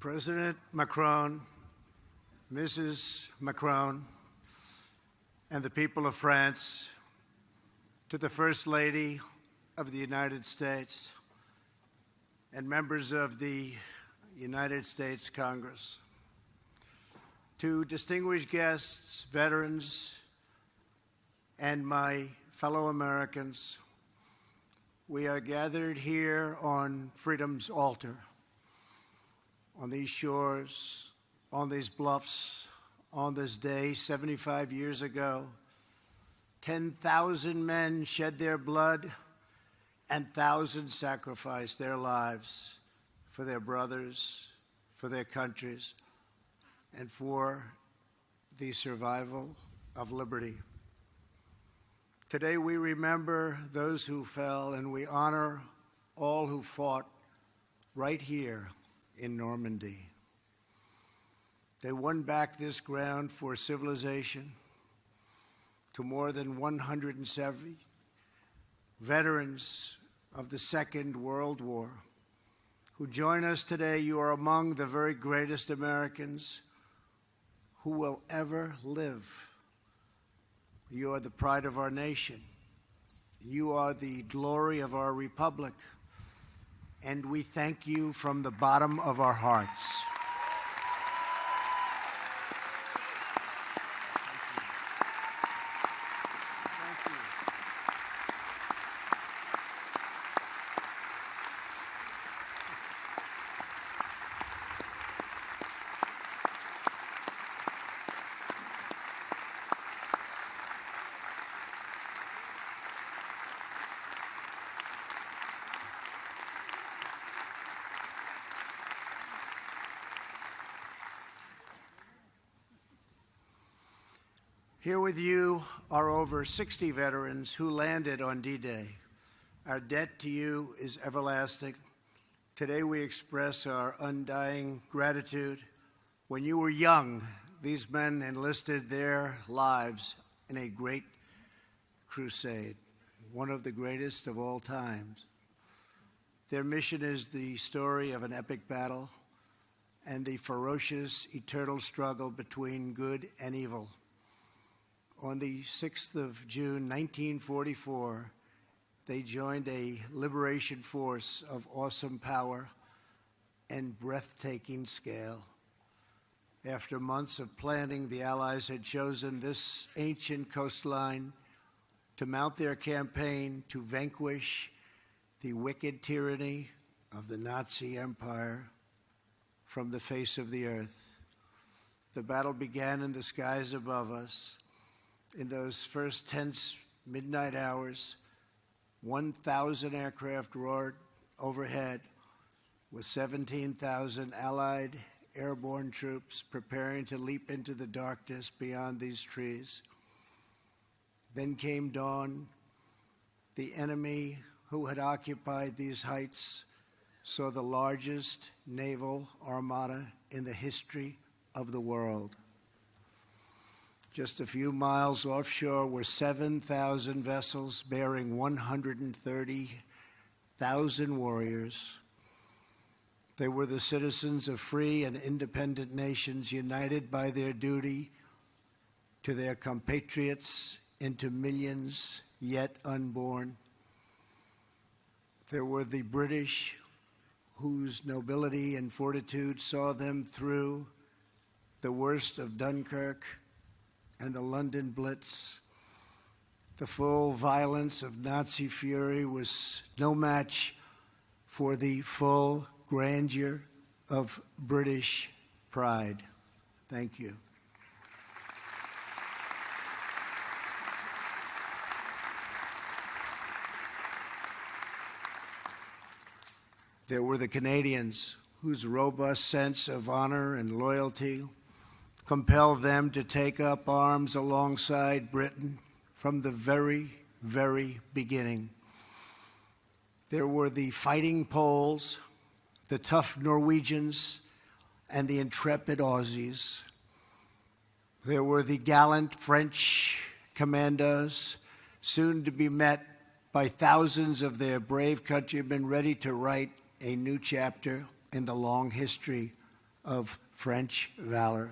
President Macron, Mrs. Macron, and the people of France, to the First Lady of the United States and members of the United States Congress, to distinguished guests, veterans, and my fellow Americans, we are gathered here on freedom's altar, on these shores, on these bluffs, on this day 75 years ago. 10,000 men shed their blood and thousands sacrificed their lives for their brothers, for their countries, and for the survival of liberty. Today we remember those who fell, and we honor all who fought right here in Normandy. They won back this ground for civilization to more than 170 veterans of the Second World War who join us today. You are among the very greatest Americans who will ever live. You are the pride of our nation. You are the glory of our republic. And we thank you from the bottom of our hearts. Here with you are over 60 veterans who landed on D-Day. Our debt to you is everlasting. Today we express our undying gratitude. When you were young, these men enlisted their lives in a great crusade, one of the greatest of all times. Their mission is the story of an epic battle and the ferocious eternal struggle between good and evil. On the 6th of June, 1944, they joined a liberation force of awesome power and breathtaking scale. After months of planning, the Allies had chosen this ancient coastline to mount their campaign to vanquish the wicked tyranny of the Nazi Empire from the face of the earth. The battle began in the skies above us. In those first tense midnight hours, 1,000 aircraft roared overhead with 17,000 Allied airborne troops preparing to leap into the darkness beyond these trees. Then came dawn. The enemy who had occupied these heights saw the largest naval armada in the history of the world. Just a few miles offshore were 7,000 vessels bearing 130,000 warriors. They were the citizens of free and independent nations, united by their duty to their compatriots into millions yet unborn. There were the British, whose nobility and fortitude saw them through the worst of Dunkirk and the London Blitz. The full violence of Nazi fury was no match for the full grandeur of British pride. Thank you. There were the Canadians, whose robust sense of honor and loyalty compelled them to take up arms alongside Britain from the very, very beginning. There were the fighting Poles, the tough Norwegians, and the intrepid Aussies. There were the gallant French commandos, soon to be met by thousands of their brave countrymen ready to write a new chapter in the long history of French valor.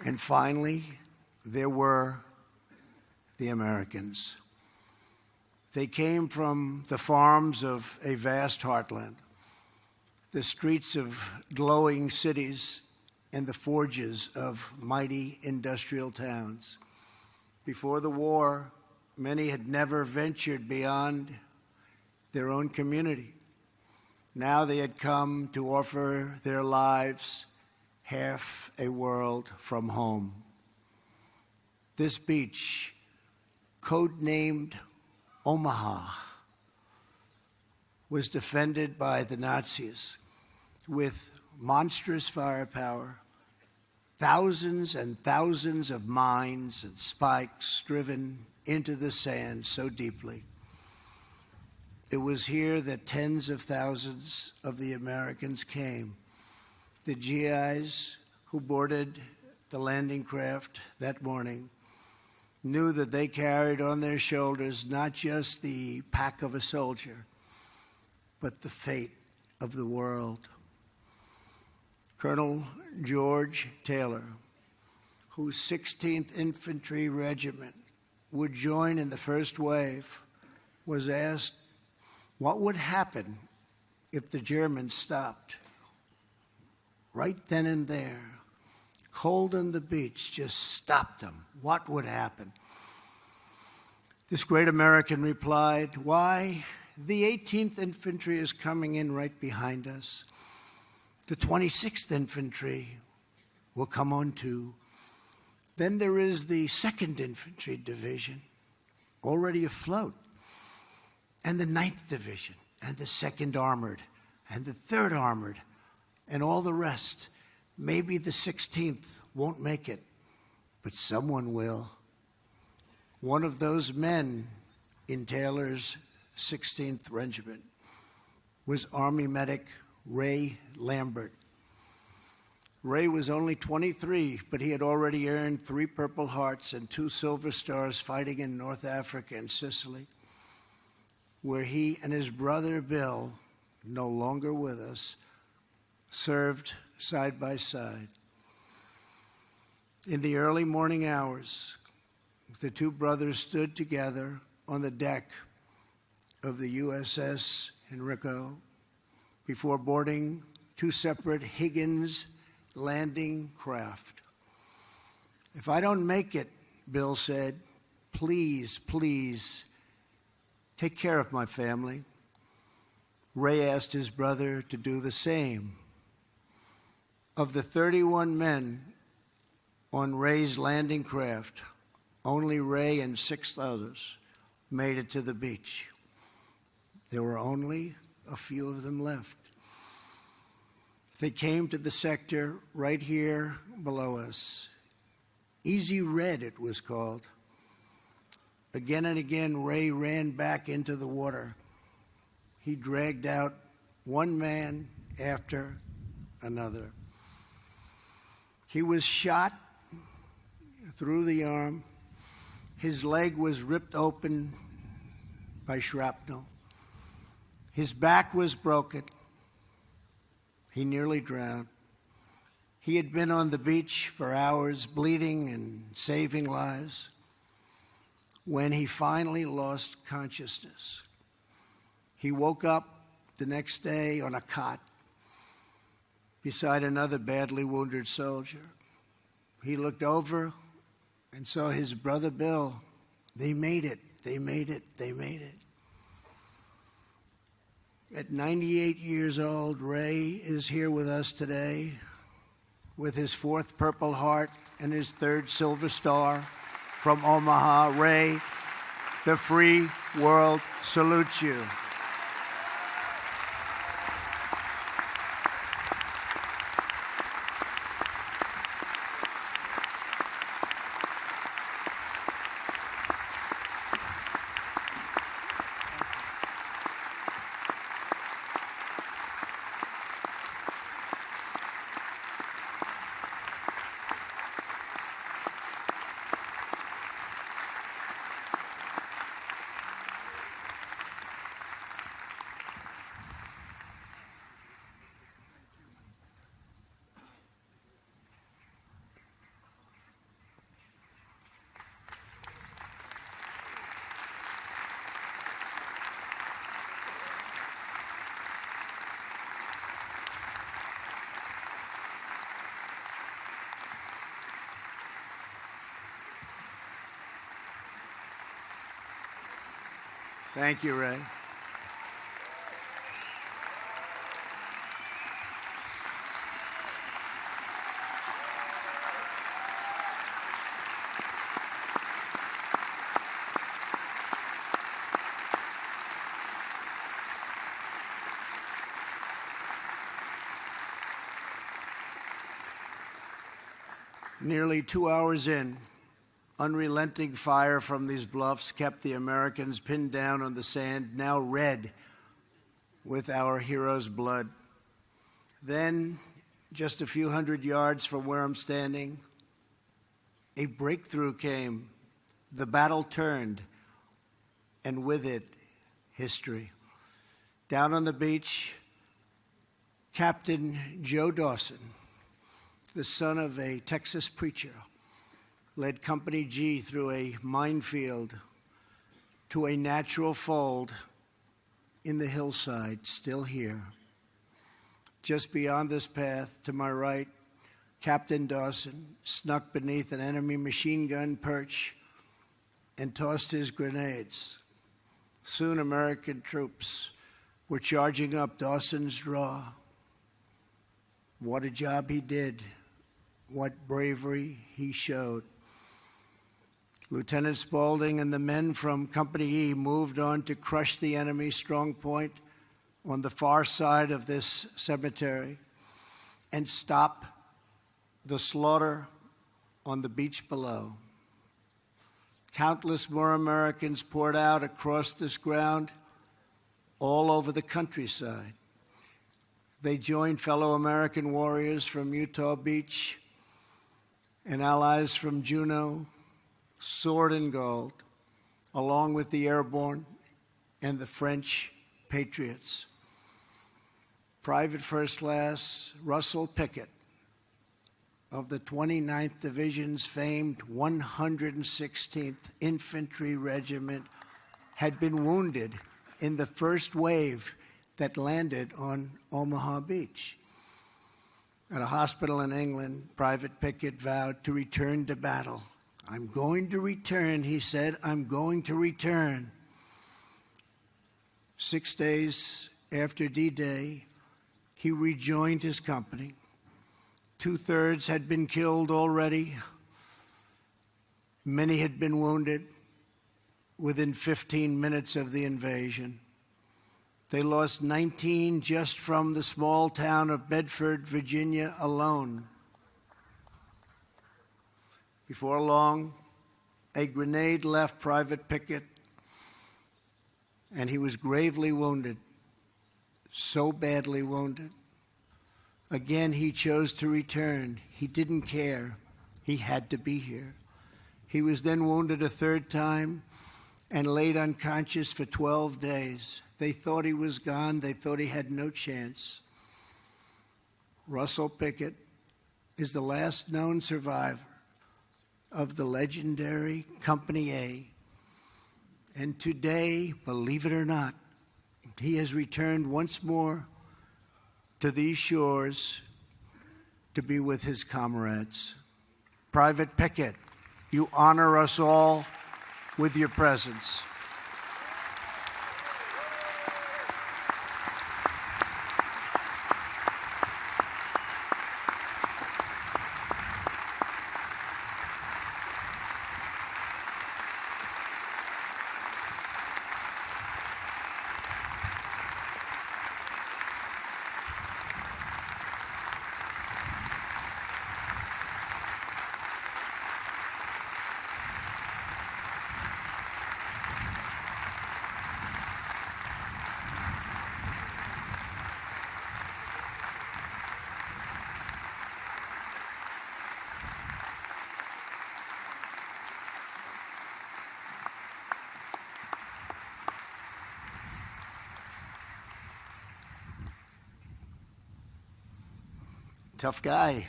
And finally, there were the Americans. They came from the farms of a vast heartland, the streets of glowing cities, and the forges of mighty industrial towns. Before the war, many had never ventured beyond their own community. Now they had come to offer their lives half a world from home. This beach, codenamed Omaha, was defended by the Nazis with monstrous firepower, thousands and thousands of mines and spikes driven into the sand so deeply. It was here that tens of thousands of the Americans came. The GIs who boarded the landing craft that morning knew that they carried on their shoulders not just the pack of a soldier, but the fate of the world. Colonel George Taylor, whose 16th Infantry Regiment would join in the first wave, was asked what would happen if the Germans stopped. Right then and there, cold on the beach, just stopped them. What would happen? This great American replied, "Why, the 18th Infantry is coming in right behind us. The 26th Infantry will come on too. Then there is the 2nd Infantry Division, already afloat, and the 9th Division, and the 2nd Armored, and the 3rd Armored, and all the rest. Maybe the 16th won't make it, but someone will." One of those men in Taylor's 16th Regiment was Army medic Ray Lambert. Ray was only 23, but he had already earned 3 Purple Hearts and 2 Silver Stars fighting in North Africa and Sicily, where he and his brother Bill, no longer with us, served side by side. In the early morning hours, the 2 brothers stood together on the deck of the USS Henrico before boarding 2 separate Higgins landing craft. "If I don't make it," Bill said, please take care of my family." Ray asked his brother to do the same. Of the 31 men on Ray's landing craft, only Ray and 6 others made it to the beach. There were only a few of them left. They came to the sector right here below us. Easy Red, it was called. Again and again, Ray ran back into the water. He dragged out one man after another. He was shot through the arm. His leg was ripped open by shrapnel. His back was broken. He nearly drowned. He had been on the beach for hours, bleeding and saving lives, when he finally lost consciousness. He woke up the next day on a cot beside another badly wounded soldier. He looked over and saw his brother Bill. They made it. At 98 years old, Ray is here with us today with his 4th Purple Heart and his 3rd Silver Star from Omaha. Ray, the free world salutes you. Thank you, Ray. Nearly 2 hours in, unrelenting fire from these bluffs kept the Americans pinned down on the sand, now red with our heroes' blood. Then, just a few hundred yards from where I'm standing, a breakthrough came. The battle turned, and with it, history. Down on the beach, Captain Joe Dawson, the son of a Texas preacher, led Company G through a minefield to a natural fold in the hillside, still here. Just beyond this path, to my right, Captain Dawson snuck beneath an enemy machine gun perch and tossed his grenades. Soon American troops were charging up Dawson's draw. What a job he did. What bravery he showed. Lieutenant Spaulding and the men from Company E moved on to crush the enemy's strong point on the far side of this cemetery and stop the slaughter on the beach below. Countless more Americans poured out across this ground all over the countryside. They joined fellow American warriors from Utah Beach and allies from Juneau, sword and gold, along with the airborne and the French patriots. Private First Class Russell Pickett of the 29th Division's famed 116th Infantry Regiment had been wounded in the first wave that landed on Omaha Beach. At a hospital in England, Private Pickett vowed to return to battle. I'm going to return, he said. I'm going to return. 6 days after D-Day, he rejoined his company. 2/3 had been killed already. Many had been wounded within 15 minutes of the invasion. They lost 19 just from the small town of Bedford, Virginia alone. Before long, a grenade left Private Pickett, and he was gravely wounded, so badly wounded. Again, he chose to return. He didn't care. He had to be here. He was then wounded a third time and laid unconscious for 12 days. They thought he was gone. They thought he had no chance. Russell Pickett is the last known survivor of the legendary Company A. And today, believe it or not, he has returned once more to these shores to be with his comrades. Private Pickett, you honor us all with your presence. Tough guy.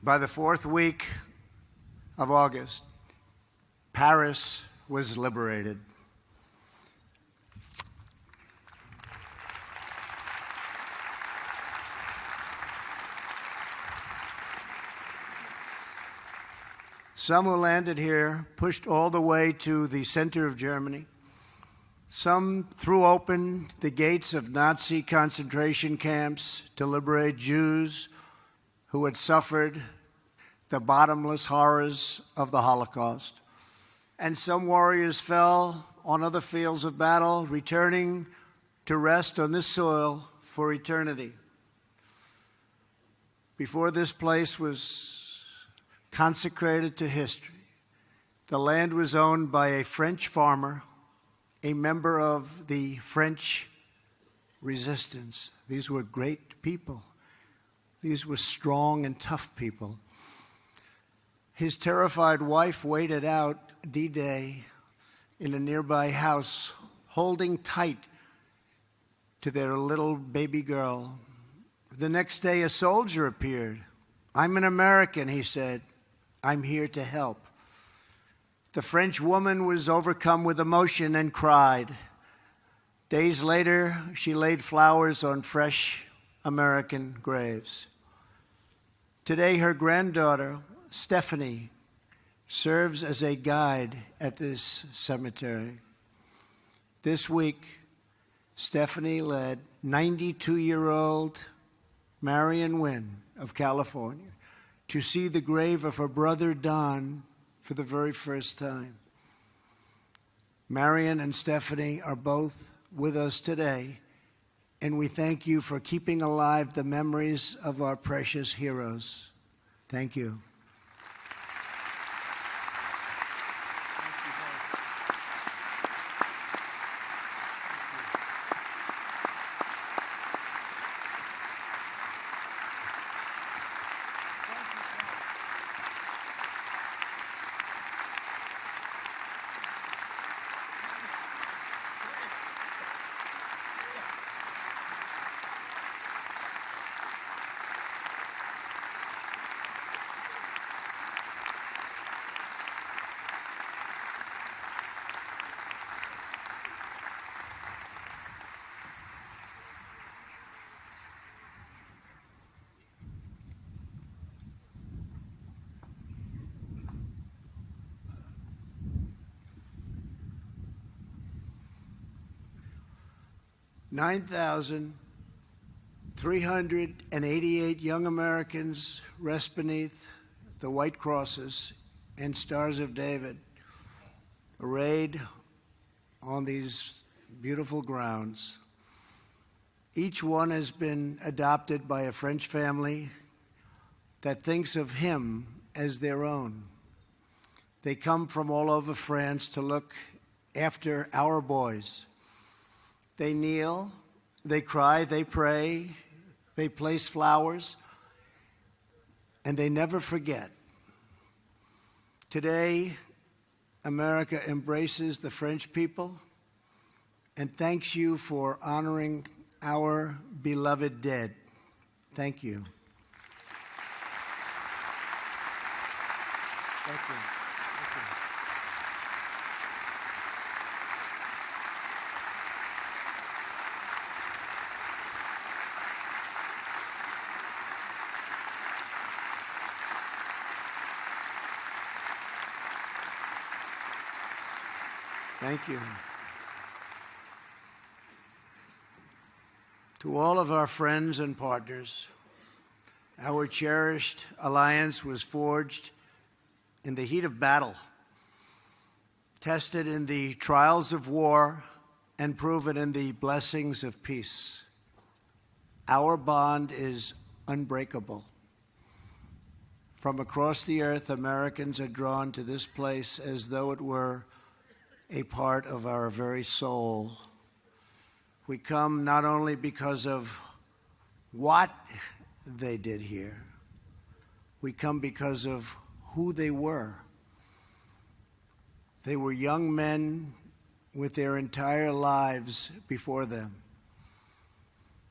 By the fourth week of August, Paris was liberated. Some who landed here pushed all the way to the center of Germany. Some threw open the gates of Nazi concentration camps to liberate Jews who had suffered the bottomless horrors of the Holocaust. And some warriors fell on other fields of battle, returning to rest on this soil for eternity. Before this place was consecrated to history, the land was owned by a French farmer, a member of the French resistance. These were great people. These were strong and tough people. His terrified wife waited out D-Day in a nearby house, holding tight to their little baby girl. The next day, a soldier appeared. "I'm an American," he said. "I'm here to help." The French woman was overcome with emotion and cried. Days later, she laid flowers on fresh American graves. Today, her granddaughter, Stephanie, serves as a guide at this cemetery. This week, Stephanie led 92-year-old Marion Wynn of California to see the grave of her brother Don for the very first time. Marion and Stephanie are both with us today, and we thank you for keeping alive the memories of our precious heroes. Thank you. $9,388 young Americans rest beneath the white crosses and stars of David, arrayed on these beautiful grounds. Each one has been adopted by a French family that thinks of him as their own. They come from all over France to look after our boys. They kneel, they cry, they pray, they place flowers, and they never forget. Today, America embraces the French people and thanks you for honoring our beloved dead. Thank you. Thank you. Thank you. To all of our friends and partners, our cherished alliance was forged in the heat of battle, tested in the trials of war, and proven in the blessings of peace. Our bond is unbreakable. From across the earth, Americans are drawn to this place as though it were a part of our very soul. We come not only because of what they did here, we come because of who they were. They were young men with their entire lives before them.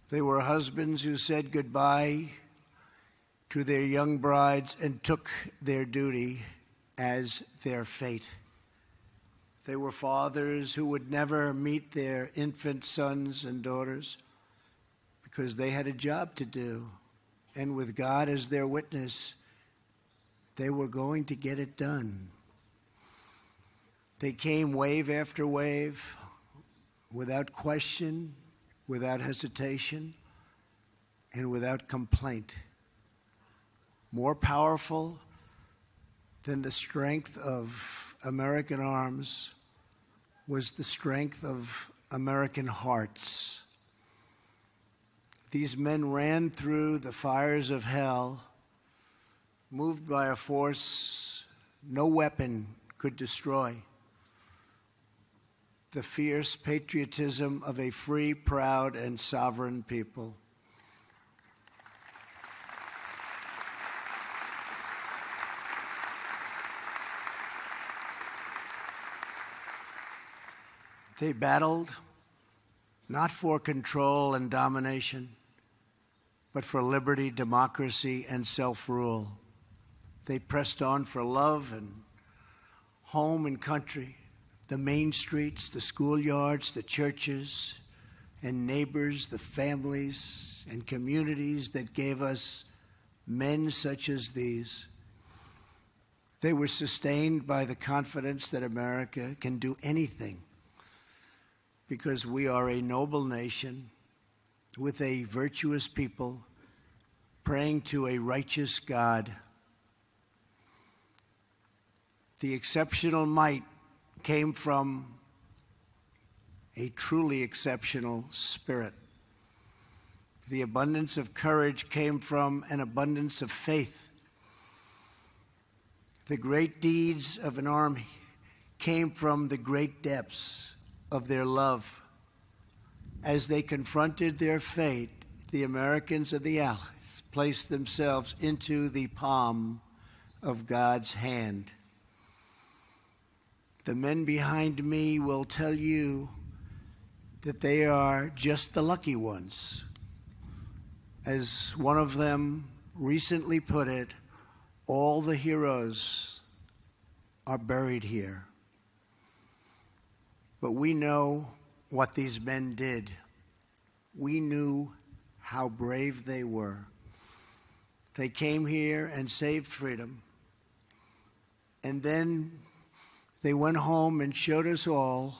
They were husbands who said goodbye to their young brides and took their duty as their fate. They were fathers who would never meet their infant sons and daughters because they had a job to do. And with God as their witness, they were going to get it done. They came wave after wave, without question, without hesitation, and without complaint. More powerful than the strength of American arms was the strength of American hearts. These men ran through the fires of hell, moved by a force no weapon could destroy. The fierce patriotism of a free, proud, and sovereign people. They battled not for control and domination, but for liberty, democracy, and self-rule. They pressed on for love and home and country, the main streets, the schoolyards, the churches, and neighbors, the families and communities that gave us men such as these. They were sustained by the confidence that America can do anything, because we are a noble nation with a virtuous people praying to a righteous God. The exceptional might came from a truly exceptional spirit. The abundance of courage came from an abundance of faith. The great deeds of an army came from the great depths of their love. As they confronted their fate, the Americans and the Allies placed themselves into the palm of God's hand. The men behind me will tell you that they are just the lucky ones. As one of them recently put it, all the heroes are buried here. But we know what these men did. We knew how brave they were. They came here and saved freedom. And then they went home and showed us all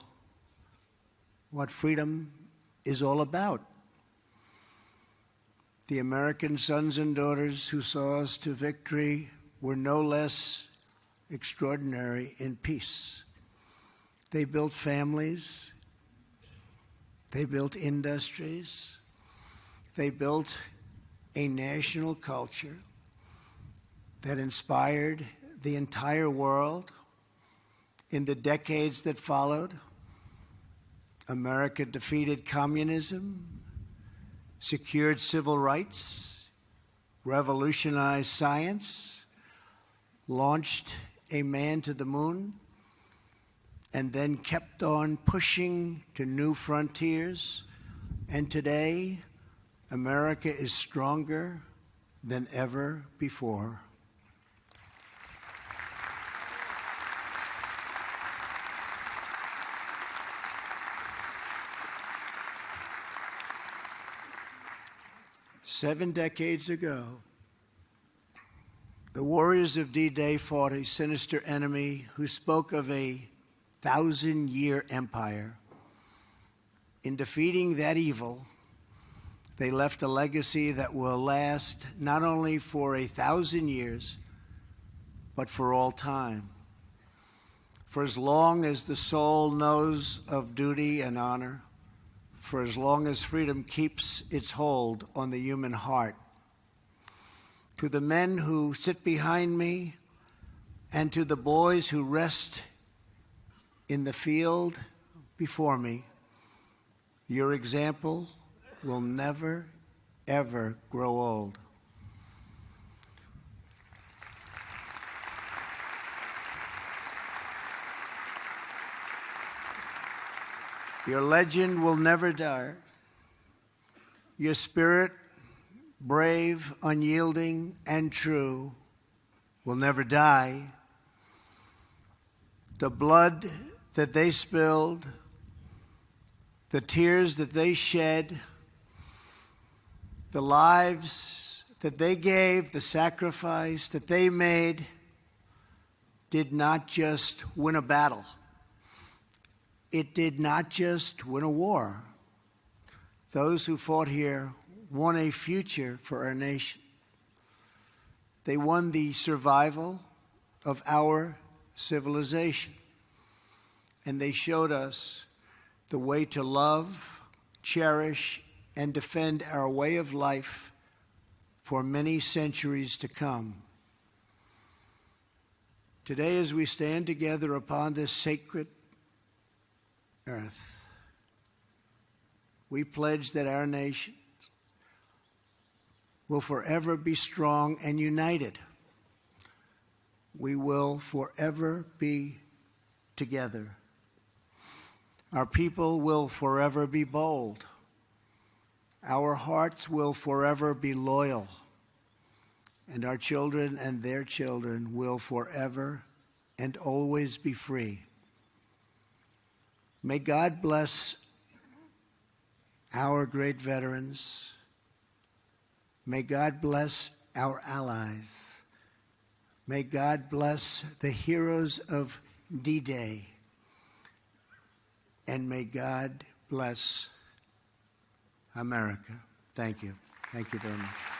what freedom is all about. The American sons and daughters who saw us to victory were no less extraordinary in peace. They built families. They built industries. They built a national culture that inspired the entire world. In the decades that followed, America defeated communism, secured civil rights, revolutionized science, launched a man to the moon, and then kept on pushing to new frontiers. And today, America is stronger than ever before. Seven decades ago, the warriors of D-Day fought a sinister enemy who spoke of a 1,000-year empire. In defeating that evil, they left a legacy that will last not only for 1,000 years, but for all time. For as long as the soul knows of duty and honor, for as long as freedom keeps its hold on the human heart. To the men who sit behind me and to the boys who rest in the field before me, your example will never, ever grow old. Your legend will never die. Your spirit, brave, unyielding, and true, will never die. The blood that they spilled, the tears that they shed, the lives that they gave, the sacrifice that they made did not just win a battle. It did not just win a war. Those who fought here won a future for our nation. They won the survival of our civilization. And they showed us the way to love, cherish, and defend our way of life for many centuries to come. Today, as we stand together upon this sacred earth, we pledge that our nation will forever be strong and united. We will forever be together. Our people will forever be bold. Our hearts will forever be loyal. And our children and their children will forever and always be free. May God bless our great veterans. May God bless our allies. May God bless the heroes of D-Day. And may God bless America. Thank you. Thank you very much.